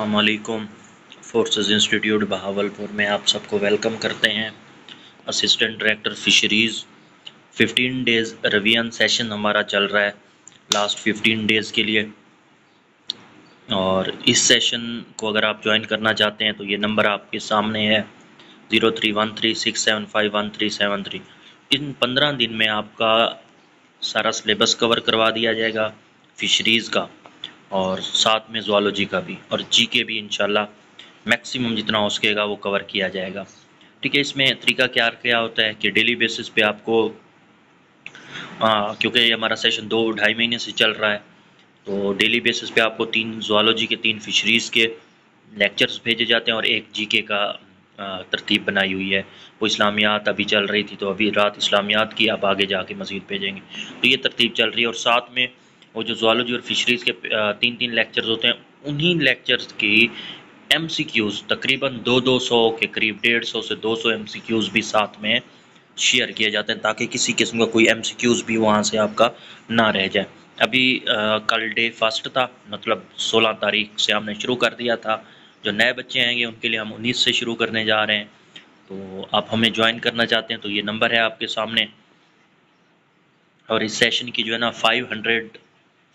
अस्सलामुअलैकुम। Forces institute Bahawalpur में आप सबको वेलकम करते हैं। Assistant director fisheries 15 days revision session हमारा चल रहा है लास्ट 15 डेज़ के लिए। और इस सेशन को अगर आप ज्वाइन करना चाहते हैं तो ये नंबर आपके सामने है 0313675137 इन 15 दिन में आपका सारा सिलेबस कवर करवा दिया जाएगा फिशरीज़ का, और साथ में ज़ूलॉजी का भी, और जीके भी इंशाल्लाह मैक्सिमम जितना हो सकेगा वो कवर किया जाएगा। ठीक है, इसमें तरीका क्या होता है कि डेली बेसिस पे आपको क्योंकि ये हमारा सेशन 2-2.5 महीने से चल रहा है, तो डेली बेसिस पे आपको 3 ज़ूलॉजी के 3 फिशरीज़ के लेक्चर्स भेजे जाते हैं और एक जीके का तरतीब बनाई हुई है। वो इस्लामियात अभी चल रही थी, तो अभी रात इस्लामियात की, अब आगे जाके मज़ीद भेजेंगे। तो ये तरतीब चल रही है, और साथ में वो जो ज़ूलॉजी और फिशरीज़ के 3-3 लेक्चर्स होते हैं, उन्हीं लेक्चर्स की MCQs तकरीबन 200 के करीब, 150 से 200 MCQs भी साथ में शेयर किए जाते हैं, ताकि किसी किस्म का कोई MCQs भी वहाँ से आपका ना रह जाए। अभी कल डे फर्स्ट था, मतलब 16 तारीख से हमने शुरू कर दिया था। जो नए बच्चे आएंगे उनके लिए हम 19 से शुरू करने जा रहे हैं। तो आप हमें ज्वाइन करना चाहते हैं तो ये नंबर है आपके सामने। और इस सेशन की जो है ना 500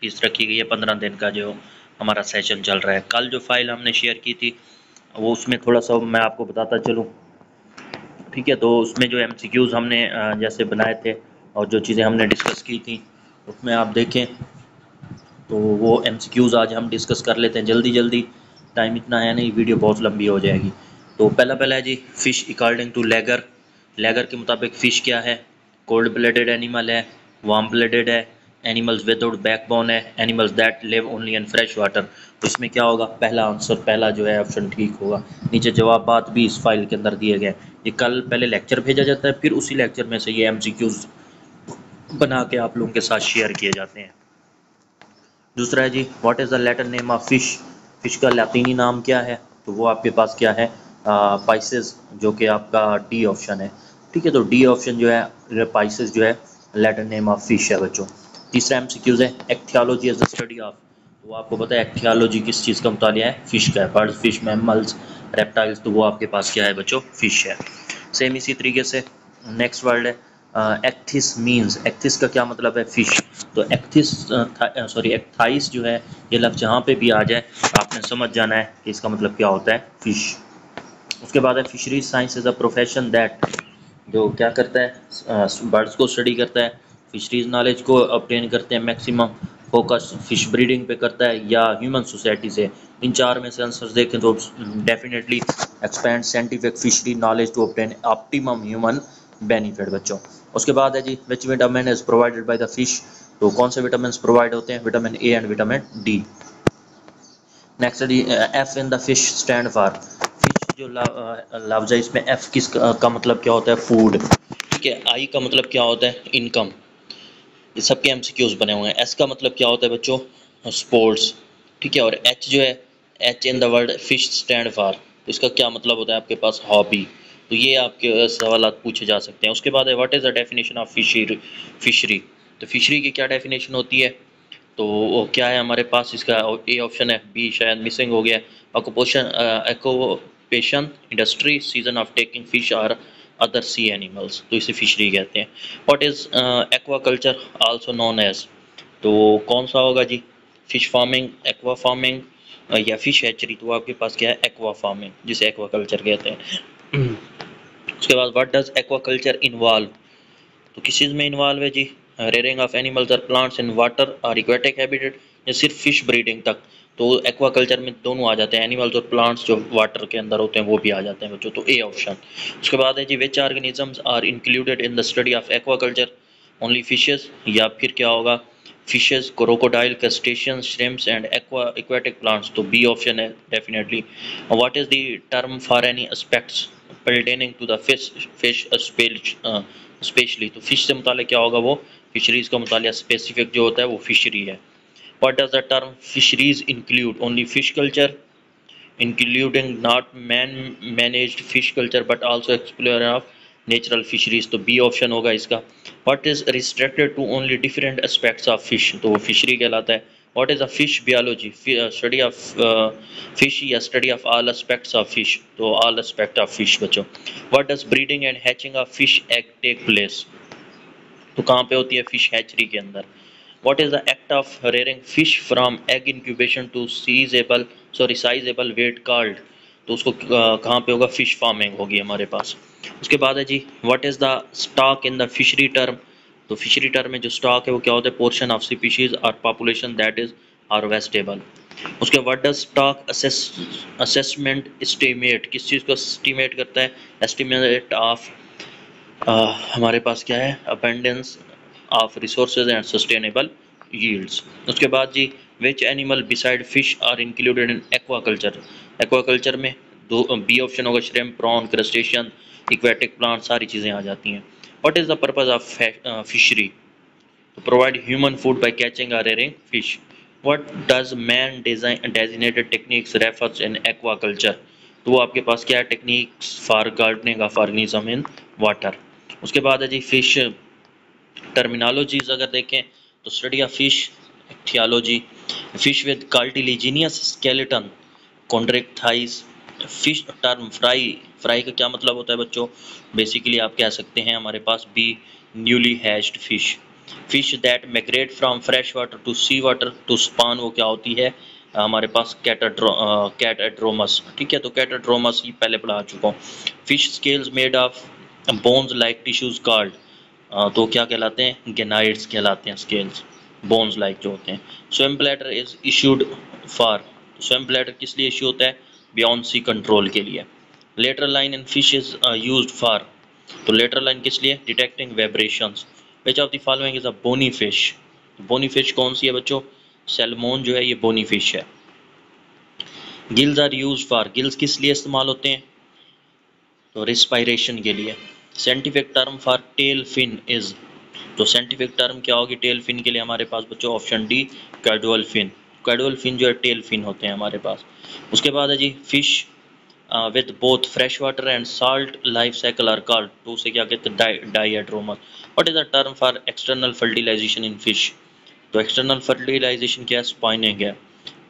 फीस रखी गई है 15 दिन का जो हमारा सेशन चल रहा है। कल जो फाइल हमने शेयर की थी वो उसमें थोड़ा सा मैं आपको बताता चलूँ। ठीक है, तो उसमें जो MCQs हमने जैसे बनाए थे और जो चीज़ें हमने डिस्कस की थी उसमें आप देखें तो वो MCQs आज हम डिस्कस कर लेते हैं जल्दी जल्दी। टाइम इतना है नहीं, वीडियो बहुत लंबी हो जाएगी। तो पहला है जी, फ़िश अकॉर्डिंग टू लेगर। लेगर के मुताबिक फ़िश क्या है? कोल्ड ब्लडेड एनिमल है, वार्म ब्लडेड है, एनिमल्स विदाउट बैकबोन है, animals that live only in fresh water. तो इसमें क्या होगा? पहला आंसर, पहला जो है ऑप्शन ठीक होगा। नीचे जवाबात भी इस फाइल के अंदर दिए गए। ये कल पहले लेक्चर भेजा जाता है, फिर उसी लेक्चर में से ये MCQs बना के आप लोगों के साथ शेयर किए जाते हैं। दूसरा है जी, what is the Latin name of fish. Fish का लैटिनी नाम क्या है? तो वो आपके पास क्या है? पाइसेस, जो कि आपका डी ऑप्शन है। ठीक है, तो डी ऑप्शन जो है पाइसेस जो है लैटिन नेम ऑफ फ़िश है बच्चों। तीसरा MCQs है, एक्थियोलॉजी इज द स्टडी ऑफ। तो आपको पता है एक्थियोलॉजी किस चीज़ का मुतालिया है? फ़िश का है। बर्ड्स, फिश, मैमल्स, रेप्टाइल्स, तो वो आपके पास क्या है बच्चों? फ़िश है। सेम इसी तरीके से नेक्स्ट वर्ड है एक्थिस मीन्स। एक्थिस का क्या मतलब है? फ़िश। तो एक्थिस एक्थाइस जो है, ये लफ्ज़ जहाँ पे भी आ जाए आपने समझ जाना है कि इसका मतलब क्या होता है? फ़िश। उसके बाद है fisheries science is a profession that, जो क्या करता है? बर्ड्स को स्टडी करता है, फिशरीज नॉलेज को ऑब्टेन करते हैं, मैक्सिमम फोकस फिश ब्रीडिंग पे करता है, या ह्यूमन सोसाइटी से। इन चार में से आंसर देखें तो definitely expand scientific fishery knowledge to obtain optimum human benefit बच्चों। उसके बाद है जी, which vitamin is provided by the fish. तो कौन से विटामिन प्रोवाइड होते हैं? Vitamin A and vitamin D. Next है जी, F in the fish stand for. Fish जो लफ्ज़ है, इसमें एफ किस का मतलब क्या होता है? फूड। ठीक है, आई का मतलब क्या होता है? इनकम। ये सबके MCQs बने हुए हैं। एस का मतलब क्या होता है बच्चों? स्पोर्ट्स। ठीक है, और एच जो है, H in the word fish stand for, तो इसका क्या मतलब होता है आपके पास? हॉबी। तो ये आपके सवाल पूछे जा सकते हैं। उसके बाद है, what is the definition of fishery. तो फिशरी की क्या डेफिनेशन होती है? तो वो क्या है हमारे पास? इसका ए ऑप्शन है, बी शायद मिसिंग हो गया। Occupation, industry, season of taking fish और अदर सी एनिमल्स, तो इसे फिशरी कहते हैं। What is aquaculture also known as. तो कौन सा होगा जी? फिश फार्मिंग, एक्वा फार्मिंग, या फिश हैचरी। तो आपके पास क्या है? एक्वा फार्मिंग, जिसे एक्वाकल्चर कहते हैं। उसके बाद व्हाट डज एक्वाकल्चर इन्वॉल्व। तो किस चीज़ में इन्वॉल्व है जी? रेयरिंग ऑफ एनिमल्स और प्लांट्स इन वाटर और एक्वेटिक हैबिटेट, या सिर्फ फिश ब्रीडिंग तक। तो एक्वाकल्चर में दोनों आ जाते हैं, एनिमल्स और प्लांट्स जो वाटर के अंदर होते हैं वो भी आ जाते हैं बच्चों। तो ए ऑप्शन। उसके बाद है जी, which organisms are included in the study of aquaculture. Only fishes, या फिर क्या होगा? Fishes, crocodile, crustaceans, shrimps and aquatic plants. तो बी ऑप्शन है definitely. What is the term for any aspects pertaining to the fish specially. तो fish से मुतालिक क्या होगा? वो फिशरीज का मुतालिक स्पेसिफिक जो होता है वो फिशरी है। What does the term fisheries include? Only fish culture, including not man managed fish culture but also explore of natural fisheries. तो बी ऑप्शन होगा इसका। What is restricted to only different aspects of fish. तो वो fishery कहलाता है। What is a fish biology, study of fish या study of all aspects of fish, तो all aspect of fish बच्चों। What does breeding and hatching of fish egg take place, तो कहाँ पे होती है, फिश हैचरी के अंदर। What is the act of rearing fish from egg incubation to sizeable weight called, तो उसको कहाँ पे होगा, फिश फार्मिंग होगी हमारे पास। उसके बाद है जी what is the stock in the fishery term, तो फिशरी टर्म में जो स्टॉक है वो क्या होता है, पोर्शन ऑफ स्पीशीज और पॉपुलेशन दैट इज हार्वेस्टेबल। उसके what does stock assessment estimate, किस चीज़ को एस्टिमेट करता है, एस्टिमेट ऑफ हमारे पास क्या है, abundance of resources and sustainable yields. उसके बाद जी which animal beside fish are included in aquaculture, aquaculture में दो बी ऑप्शन होगा, shrimp, prawn, crustacean, aquatic plant, सारी चीज़ें आ जाती हैं। What is the purpose of fishery, to provide human food by catching or rearing fish. What does man designated techniques refers in aquaculture, तो वो आपके पास क्या है, techniques for gardening of organism in water. उसके बाद है जी फिश टर्मिनोलॉजीज अगर देखें तो study of fish, theology, fish with cartilaginous skeleton, Chondrichthyes, fish term fry, fry का क्या मतलब होता है बच्चों, बेसिकली आप कह सकते हैं हमारे पास B newly hatched fish, fish that migrate from fresh water to sea water to spawn, वो क्या होती है हमारे पास कैटाड्रोमस, ठीक है, तो कैटाड्रोमस ये पहले पढ़ा चुका हूँ। Fish scales made of bones like tissues called, तो क्या कहलाते हैं, गेनाइड्स कहलाते हैं स्केल्स, बोन्स लाइक जो होते हैं। Swim bladder is issued for, swim bladder किस लिए इशू होता है, बियॉन्ड सी कंट्रोल के लिए। Lateral line in fish is used for, तो लेटरल लाइन किस लिए, detecting vibrations. Which of the following is a bony fish, bony fish कौन सी है बच्चों, सैल्मोन जो है ये बोनी फिश है। Gills are use for, gills किस लिए इस्तेमाल होते हैं, तो रिस्पायरेशन के लिए। Scientific term for tail fin is, तो साइंटिफिक टर्म क्या होगी टेल फिन के लिए हमारे पास बच्चों, ऑप्शन डी कैडुअल फिन, कैडुअल फिन जो है टेल फिन होते हैं हमारे पास। उसके बाद है जी fish with both fresh water and salt life cycle are called, तो उसे क्या कहते हैं, diadromous. What is the term for external fertilization in fish, तो एक्सटर्नल फर्टिलाइजेशन क्या है, स्पाइनिंग है।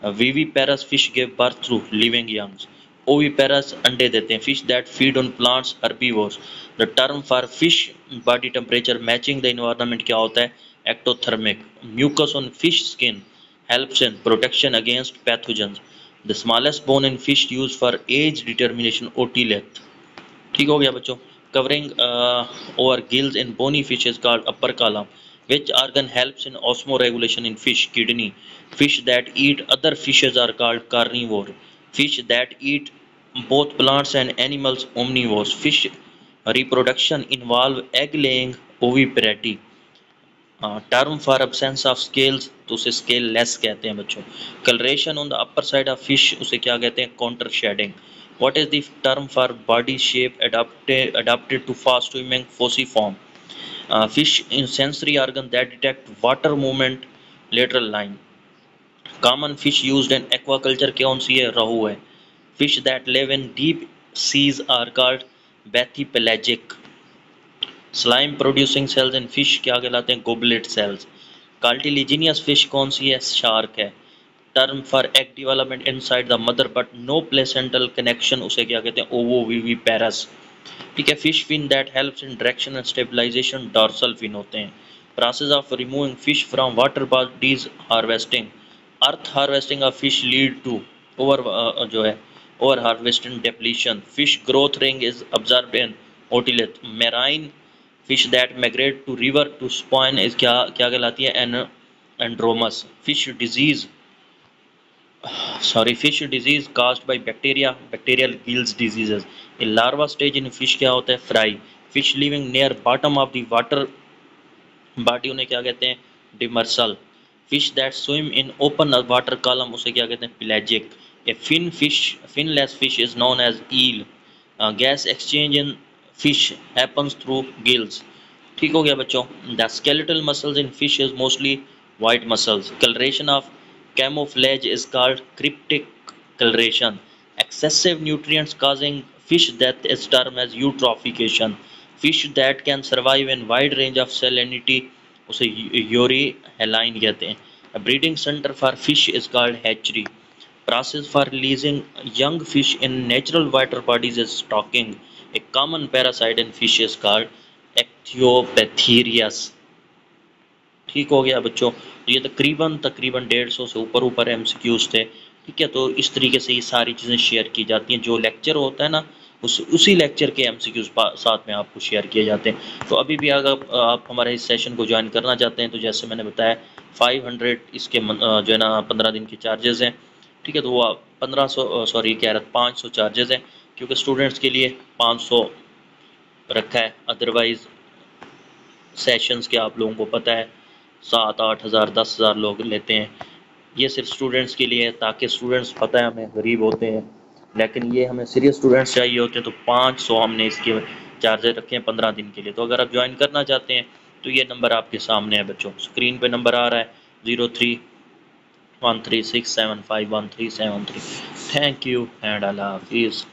Viviparous fish give birth through living youngs, oviparous अंडे देते हैं। Fish that feed on plants herbivores, the term for fish body temperature matching the environment क्या होता है, ectothermic. Mucus on fish skin helps in protection against pathogens. The smallest bone in fish use for age determination otolith, ठीक हो गया बच्चों। Covering over gills in bony fish is called operculum. Which organ helps in osmoregulation in fish, kidney. Fish that eat other fishes are called carnivore. Fish that eat both plants and animals, omnivores. Fish reproduction involve egg laying, oviparity. Term for absence of scales, तो उसे scale less कहते हैं बच्चों। Coloration on the upper side of fish, उसे क्या कहते हैं, counter shading. What is the term for body shape adapted to fast swimming, fossiform. Fish in sensory organ that detect water movement, lateral line. Common fish used in aquaculture कौन सी है, रहू है। Fish that live in deep seas are called bathypelagic. Slime producing cells in fish क्या कहलाते हैं, goblet cells. Cartilaginous fish कौन सी है, shark है। Term for egg development inside the mother but no placental connection, उसे क्या कहते हैं, ovoviviparous, ठीक है। Fish fin that helps in direction and stabilization, dorsal fin होते हैं। Process of removing fish from water bodies, harvesting. Earth harvesting of fish lead to over जो है over harvesting depletion. Fish growth ring is observed in otolith. Marine fish that migrate to river to spawn is क्या क्या कहलाती है, anadromous. Fish disease fish disease caused by bacteria, bacterial gills diseases. A larva stage in fish क्या होता है, fry. Fish living near bottom of the water body उन्हें क्या कहते हैं, demersal. Fish that swim in open water column उसे क्या कहते हैं, pelagic. A finless fish is known as eel. Gas exchange in fish happens through gills. ठीक हो गया बच्चों। The skeletal muscles in fish is mostly white muscles. Coloration of camouflage is called cryptic coloration. Excessive nutrients causing fish death is termed as eutrophication. Fish that can survive in wide range of salinity उसे Yuri हेलाइन कहते हैं। A breeding center for fish is called hatchery. Process for releasing young fish in natural water bodies is stocking. A common parasite in fish is called Ectiopatherias. ठीक हो गया बच्चों। तो ये तकरीबन तकरीबन 150 से ऊपर MCQs थे। ठीक है, तो इस तरीके से ये सारी चीज़ें शेयर की जाती हैं। जो लेक्चर होता है ना, उसी लेक्चर के MCQs साथ में आपको शेयर किए जाते हैं। तो अभी भी अगर आप हमारे इस सेशन को ज्वाइन करना चाहते हैं, तो जैसे मैंने बताया 500 इसके जो है ना 15 दिन के चार्जेस हैं। ठीक है, तो वो 1500 सॉरी कह रहा 500 चार्जेस हैं, क्योंकि स्टूडेंट्स के लिए 500 रखा है। अदरवाइज़ सेशंस के आप लोगों को पता है 7-8 हज़ार 10,000 लोग लेते हैं। ये सिर्फ स्टूडेंट्स के लिए है, ताकि स्टूडेंट्स पता है हमें गरीब होते हैं, लेकिन ये हमें सीरियस स्टूडेंट्स चाहिए होते हैं। तो 500 हमने इसके चार्जेस रखे हैं 15 दिन के लिए। तो अगर आप ज्वाइन करना चाहते हैं तो ये नंबर आपके सामने है बच्चों, स्क्रीन पे नंबर आ रहा है 0313675137 थैंक यू एंड अल्लाह हाफिज़।